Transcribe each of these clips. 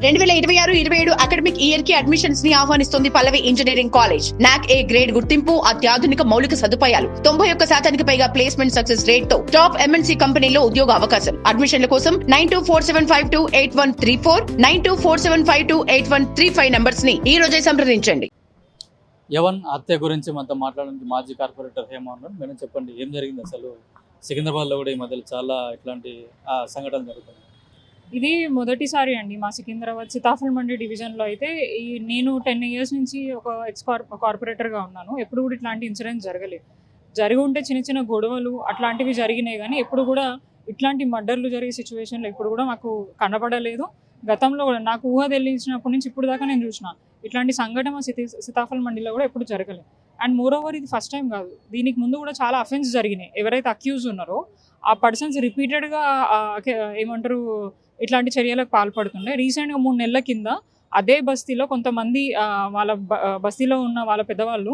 2026-27 academic year కి admissions ని ఆహ్వానిస్తుంది పల్లవి engineering college. నాక్ ఏ గ్రేడ్ గుర్తింపు, అత్యాధునిక మౌలిక సదుపాయాలు, 91% పైగా ప్లేస్మెంట్ సక్సెస్ రేట్ తో టాప్ ఎంఎన్సీ కంపెనీలో ఉద్యోగ అవకాశం. అడ్మిషన్ల కోసం 9247528134, 9247528135 నంబర్స్ ని ఈ రోజే సంప్రదించండి. యవన్ హత్య గురించి మనతో మాట్లాడడానికి మాజీ కార్పొరేటర్ హేమ ఉన్నారు. మేడం చెప్పండి, ఏం జరిగింది అసలు? సికింద్రాబాద్లో కూడా ఈ మధ్యలో చాలా ఇట్లాంటి సంఘటనలు జరుగుతున్నాయి. ఇది మొదటిసారి అండి మా సికింద్రాబాద్ సీతాఫల్ మండి డివిజన్లో. అయితే నేను 10 years నుంచి ఒక కార్పొరేటర్గా ఉన్నాను. ఎప్పుడు కూడా ఇట్లాంటి ఇన్సిడెంట్స్ జరగలేదు. జరిగి ఉంటే చిన్న చిన్న గొడవలు అట్లాంటివి జరిగినాయి, కానీ ఎప్పుడు కూడా ఇట్లాంటి మర్డర్లు జరిగే సిచ్యువేషన్లో ఎప్పుడు కూడా మాకు కనబడలేదు. గతంలో కూడా నాకు ఊహ తెలిసినప్పటి నుంచి ఇప్పుడు దాకా నేను చూసిన ఇట్లాంటి సంఘటన సీతాఫల్ మండిలో కూడా ఎప్పుడు జరగలేదు. అండ్ మోరోవర్ ఇది ఫస్ట్ టైం కాదు, దీనికి ముందు కూడా చాలా అఫెన్స్ జరిగినాయి. ఎవరైతే అక్యూజ్ ఉన్నారో ఆ పర్సన్స్ రిపీటెడ్గా ఏమంటారు ఇట్లాంటి చర్యలకు పాల్పడుతుండే. రీసెంట్గా 3 నెలల కింద అదే బస్తీలో కొంతమంది వాళ్ళ బస్తీలో ఉన్న వాళ్ళ పెద్దవాళ్ళు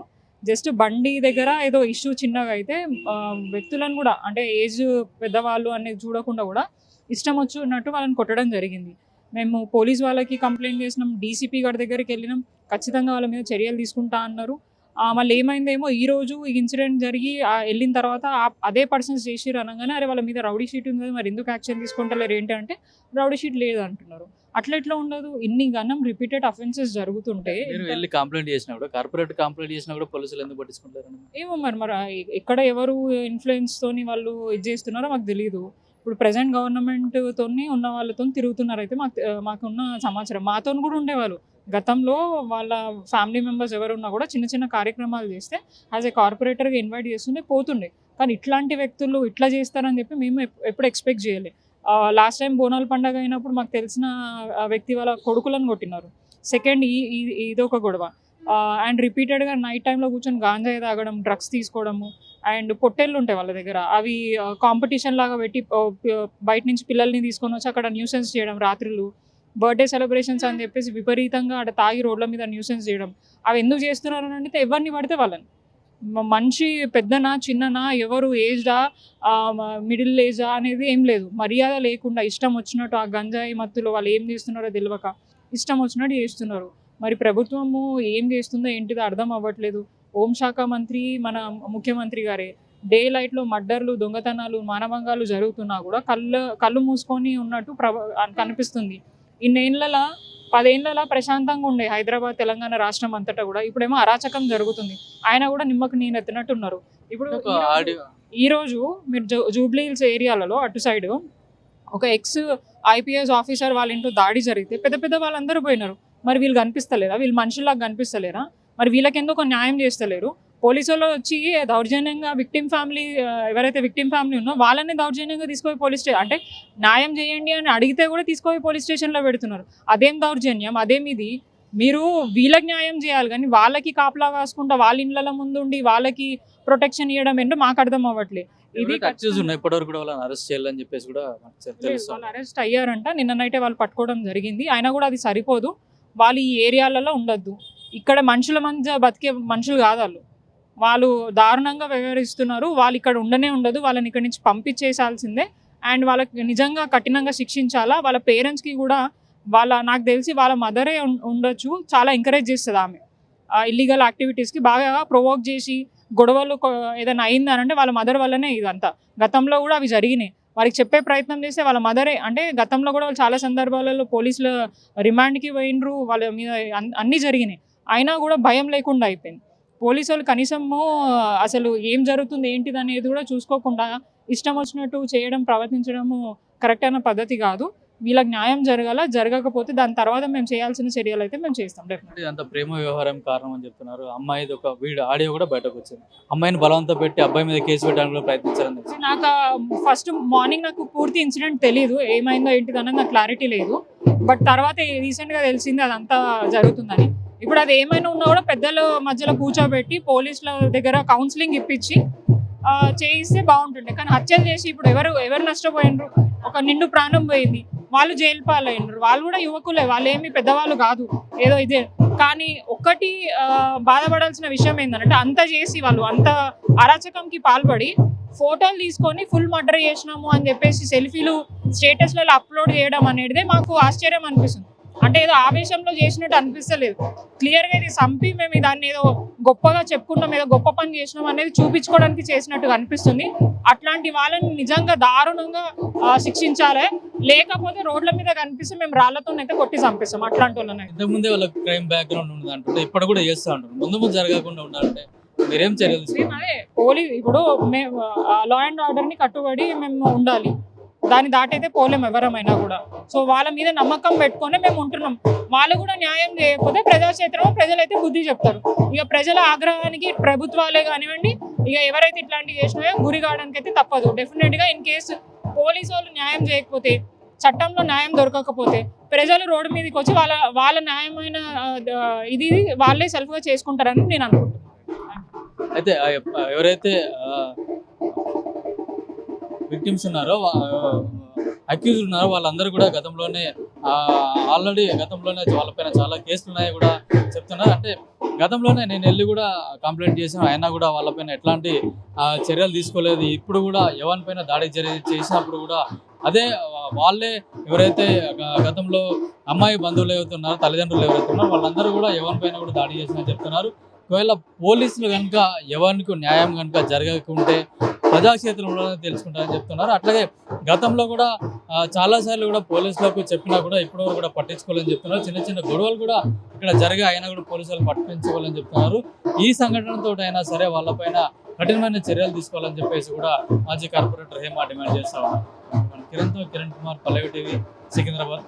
జస్ట్ బండి దగ్గర ఏదో ఇష్యూ చిన్నగా అయితే వ్యక్తులను కూడా, అంటే ఏజ్ పెద్దవాళ్ళు అనేది చూడకుండా కూడా ఇష్టం వచ్చినట్టు వాళ్ళని కొట్టడం జరిగింది. మేము పోలీస్ వాళ్ళకి కంప్లైంట్ చేసినాం, డీసీపీ గారి దగ్గరికి వెళ్ళినాం. ఖచ్చితంగా వాళ్ళ మీద చర్యలు తీసుకుంటా అన్నారు. మళ్ళీ ఏమైందేమో ఈరోజు ఈ ఇన్సిడెంట్ జరిగి వెళ్ళిన తర్వాత అదే పర్సన్స్ చేసిర్రు అనగానే, అరే వాళ్ళ మీద రౌడీ షీట్ ఉంది కదా, మరి ఎందుకు యాక్షన్ తీసుకుంటలేరు ఏంటి అంటే రౌడీ షీట్ లేదు అంటున్నారు. అట్లా ఎట్లా ఉండదు? ఇన్ని గనం రిపీటెడ్ అఫెన్సెస్ జరుగుతుంటే వెళ్ళి కంప్లైంట్ చేసినప్పుడు, కార్పొరేట్ కంప్లైంట్ చేసినా కూడా పోలీసులు ఎందుకు పట్టించుకుంటారు? ఏమో మరి ఎక్కడ ఎవరు ఇన్ఫ్లుయెన్స్ తోని వాళ్ళు ఇది చేస్తున్నారో మాకు తెలియదు. ఇప్పుడు ప్రజెంట్ గవర్నమెంట్ తోని ఉన్న వాళ్ళతో తిరుగుతున్నారు. అయితే మాకున్న సమాచారం మాతో కూడా ఉండేవాళ్ళు గతంలో. వాళ్ళ ఫ్యామిలీ మెంబర్స్ ఎవరున్నా కూడా చిన్న చిన్న కార్యక్రమాలు చేస్తే యాజ్ ఏ కార్పొరేటర్గా ఇన్వైట్ చేస్తుండే పోతుండే. కానీ ఇట్లాంటి వ్యక్తులు ఇట్లా చేస్తారని చెప్పి మేము ఎప్పుడు ఎక్స్పెక్ట్ చేయలేదు. లాస్ట్ టైం బోనాల పండుగ అయినప్పుడు మాకు తెలిసిన వ్యక్తి వాళ్ళ కొడుకులను కొట్టినారు. సెకండ్ ఇదొక గొడవ. అండ్ రిపీటెడ్గా నైట్ టైంలో కూర్చొని గాంజాయి తాగడం, డ్రగ్స్ తీసుకోవడము, అండ్ పొట్టేళ్ళు ఉంటాయి వాళ్ళ దగ్గర, అవి కాంపిటీషన్ లాగా పెట్టి బయట నుంచి పిల్లల్ని తీసుకొని వచ్చి అక్కడ న్యూసెన్స్ చేయడం, రాత్రులు బర్త్డే సెలబ్రేషన్స్ అని చెప్పేసి విపరీతంగా అక్కడ తాగి రోడ్ల మీద న్యూసెన్స్ చేయడం. అవి ఎందుకు చేస్తున్నారు అని అంటే ఎవరిని పడితే వాళ్ళని, మనిషి పెద్దనా చిన్ననా, ఎవరు ఏజ్డా మిడిల్ ఏజా అనేది ఏం లేదు, మర్యాద లేకుండా ఇష్టం వచ్చినట్టు ఆ గంజాయి మత్తులో వాళ్ళు ఏం చేస్తున్నారో తెలియక ఇష్టం వచ్చినట్టు చేస్తున్నారు. మరి ప్రభుత్వము ఏం చేస్తుందో ఏంటిదో అర్థం అవ్వట్లేదు. హోంశాఖ మంత్రి మన ముఖ్యమంత్రి గారే డే లైట్లో మర్డర్లు, దొంగతనాలు, మానభంగాలు జరుగుతున్నా కూడా కళ్ళు మూసుకొని ఉన్నట్టు కనిపిస్తుంది. 10 ఏళ్ళ ప్రశాంతంగా ఉండే హైదరాబాద్, తెలంగాణ రాష్ట్రం అంతటా కూడా ఇప్పుడేమో అరాచకం జరుగుతుంది. ఆయన కూడా నిమ్మకు నీరెత్తినట్టు ఉన్నారు. ఇప్పుడు ఈరోజు మీరు జూబ్లీ హిల్స్ ఏరియాలలో అటు సైడ్ ఒక IPS ఆఫీసర్ వాళ్ళ ఇంట్లో దాడి జరిగితే పెద్ద వాళ్ళందరూ పోయినారు. మరి వీళ్ళు కనిపిస్తలేరా? వీళ్ళు మనుషుల్లాగా కనిపిస్తలేరా? మరి వీళ్ళకి ఎందుకు న్యాయం చేస్తలేరు? పోలీసు వాళ్ళు వచ్చి దౌర్జన్యంగా ఎవరైతే విక్టిమ్ ఫ్యామిలీ ఉన్నో వాళ్ళని దౌర్జన్యంగా తీసుకుపోయి పోలీస్ స్టేషన్, అంటే న్యాయం చేయండి అని అడిగితే కూడా తీసుకుపోయి పోలీస్ స్టేషన్లో పెడుతున్నారు. అదేం దౌర్జన్యం? అదేం ఇది? మీరు వీళ్ళకి న్యాయం చేయాలి కానీ వాళ్ళకి కాపలా కాసుకుంటా వాళ్ళ ఇళ్ళ ముందు ఉండి వాళ్ళకి ప్రొటెక్షన్ ఇవ్వడం ఏంటో మాకు అర్థం అవ్వట్లేదు. ఇది ఇప్పటివరకు కూడా వాళ్ళని అరెస్ట్ చేయాలని చెప్పేసి కూడా వాళ్ళు అరెస్ట్ అయ్యారంట. నిన్న నైటే వాళ్ళు పట్టుకోవడం జరిగింది. అయినా కూడా అది సరిపోదు. వాళ్ళు ఈ ఏరియాలలో ఉండొద్దు. ఇక్కడ మనుషుల మధ్య బతికే మనుషులు కాదు వాళ్ళు దారుణంగా వ్యవహరిస్తున్నారు. వాళ్ళు ఇక్కడ ఉండదు. వాళ్ళని ఇక్కడ నుంచి పంపించేసాల్సిందే. అండ్ వాళ్ళకి నిజంగా కఠినంగా శిక్షించాలా. వాళ్ళ పేరెంట్స్కి కూడా నాకు తెలిసి వాళ్ళ మదరే ఉండొచ్చు, చాలా ఎంకరేజ్ చేస్తుంది ఆమె ఇల్లీగల్ యాక్టివిటీస్కి. బాగా ప్రొవోక్ చేసి గొడవలు ఏదైనా అయిందనంటే వాళ్ళ మదర్ వల్లనే ఇదంతా. గతంలో కూడా అవి జరిగినాయి. వారికి చెప్పే ప్రయత్నం చేస్తే వాళ్ళ మదరే, అంటే గతంలో కూడా వాళ్ళు చాలా సందర్భాలలో పోలీసుల రిమాండ్కి పోయినరు, వాళ్ళ మీద అన్నీ జరిగినాయి. అయినా కూడా భయం లేకుండా అయిపోయింది. పోలీసు వాళ్ళు కనీసము అసలు ఏం జరుగుతుంది ఏంటిది అనేది కూడా చూసుకోకుండా ఇష్టం వచ్చినట్టు చేయడం, ప్రవర్తించడము కరెక్ట్ అయిన పద్ధతి కాదు. వీళ్ళకి న్యాయం జరగకపోతే దాని తర్వాత మేము చేయాల్సిన చర్యలు అయితే మేము చేస్తాం. డెఫినెట్లీ అంత ప్రేమ వ్యవహారం కారణం అని చెప్తున్నారు. అమ్మాయిది ఒక ఆడియో కూడా బయటకు వచ్చింది. అమ్మాయిని బలవంతం పెట్టి అబ్బాయి మీద కేసు పెట్టడానికి కూడా ప్రయత్నించాలని. నాకు ఫస్ట్ మార్నింగ్ నాకు పూర్తి ఇన్సిడెంట్ తెలియదు, ఏమైందో ఏంటిది అనేది నాకు క్లారిటీ లేదు. బట్ తర్వాత రీసెంట్గా తెలిసింది అదంతా జరుగుతుందని. ఇప్పుడు అది ఏమైనా ఉన్నా కూడా పెద్దల మధ్యలో కూర్చోబెట్టి పోలీసుల దగ్గర కౌన్సిలింగ్ ఇప్పించి చేయిస్తే బాగుంటుండే. కానీ హత్యలు చేసి ఇప్పుడు ఎవరు నష్టపోయినరు? ఒక నిండు ప్రాణం పోయింది. వాళ్ళు జైలు పాలైనరు. వాళ్ళు కూడా యువకులే, వాళ్ళు ఏమి పెద్దవాళ్ళు కాదు, ఏదో ఇదే. కానీ ఒక్కటి బాధపడాల్సిన విషయం ఏంటంటే అంత చేసి వాళ్ళు అంత అరాచకంకి పాల్పడి ఫోటోలు తీసుకొని ఫుల్ మర్డర్ చేసినాము అని చెప్పేసి సెల్ఫీలు స్టేటస్లలో అప్లోడ్ చేయడం అనేది మాకు ఆశ్చర్యం అనిపిస్తుంది. అంటే ఏదో ఆవేశంలో చేసినట్టు అనిపిస్తలేదు. క్లియర్గా ఇది సంపి మేము దాన్ని ఏదో గొప్పగా చెప్పుకుంటాం, ఏదో గొప్ప పని చేసినాం అనేది చూపించుకోవడానికి చేసినట్టుగా అనిపిస్తుంది. అట్లాంటి వాళ్ళని నిజంగా దారుణంగా శిక్షించాలి. లేకపోతే రోడ్ల మీద కనిపిస్తే మేము రాళ్లతోనైతే కొట్టి చంపిస్తాం అట్లాంటి వాళ్ళని. ఇంతకుముందే వాళ్ళకి క్రైమ్ బ్యాక్గ్రౌండ్ ఉంది అంటుంటే ఇప్పుడు కూడా చేస్తూ ఉంటారు. ముందు జరగకుండా ఉండాలంటే మీరేం చర్యలు తీసుకుంటారు? అదే పోలీస్ ఇప్పుడు మేము లా అండ్ ఆర్డర్ని కట్టుబడి మేము ఉండాలి. దాన్ని దాటైతే పోలేం ఎవరమైనా కూడా. సో వాళ్ళ మీద నమ్మకం పెట్టుకొని మేము ఉంటున్నాం. వాళ్ళు కూడా న్యాయం చేయకపోతే ప్రజాక్షేత్రంలో ప్రజలైతే బుద్ధి చెప్తారు. ఇక ప్రజల ఆగ్రహానికి ప్రభుత్వాలే కానివ్వండి, ఇక ఎవరైతే ఇట్లాంటివి చేసినాయో గురి కావడానికి అయితే తప్పదు. డెఫినెట్గా ఇన్ కేసు పోలీసు వాళ్ళు న్యాయం చేయకపోతే, చట్టంలో న్యాయం దొరకకపోతే ప్రజలు రోడ్డు మీదకి వచ్చి వాళ్ళ న్యాయమైన ఇది వాళ్ళే సెల్ఫ్గా చేసుకుంటారని నేను అనుకుంటున్నాను. అయితే ఎవరైతే విక్టిమ్స్ ఉన్నారో, అక్యూజ్ ఉన్నారో వాళ్ళందరూ కూడా గతంలోనే వాళ్ళపైన చాలా కేసులు ఉన్నాయి కూడా చెప్తున్నారు. అంటే గతంలోనే నేను వెళ్ళి కూడా కంప్లైంట్ చేసాను, అయినా కూడా వాళ్ళపైన ఎట్లాంటి చర్యలు తీసుకోలేదు. ఇప్పుడు కూడా ఎవరిపైన దాడి చేసినప్పుడు కూడా అదే వాళ్ళే ఎవరైతే గతంలో అమ్మాయి బంధువులు ఎవరైతే ఉన్నారో, తల్లిదండ్రులు ఎవరైతే ఉన్నారో వాళ్ళందరూ కూడా ఎవరిపైన కూడా దాడి చేసినా చెప్తున్నారు. ఒకవేళ పోలీసులు కనుక ఎవరికి న్యాయం కనుక జరగకుంటే ప్రజాక్షేత్రంలో తెలుసుకుంటారని చెప్తున్నారు. అట్లాగే గతంలో కూడా చాలాసార్లు కూడా పోలీసులకు చెప్పినా కూడా ఇప్పటివరకు కూడా పట్టించుకోవాలని చెప్తున్నారు. చిన్న చిన్న గొడవలు కూడా ఇక్కడ జరిగే అయినా కూడా పోలీసులు పట్టించుకోవాలని చెప్తున్నారు. ఈ సంఘటనతో అయినా సరే వాళ్ళపైన కఠినమైన చర్యలు తీసుకోవాలని చెప్పేసి కూడా మాజీ కార్పొరేటర్ హేమ డిమాండ్ చేస్తా ఉన్నారు. కిరణ్ కుమార్, పల్లవి టీవీ, సికింద్రాబాద్.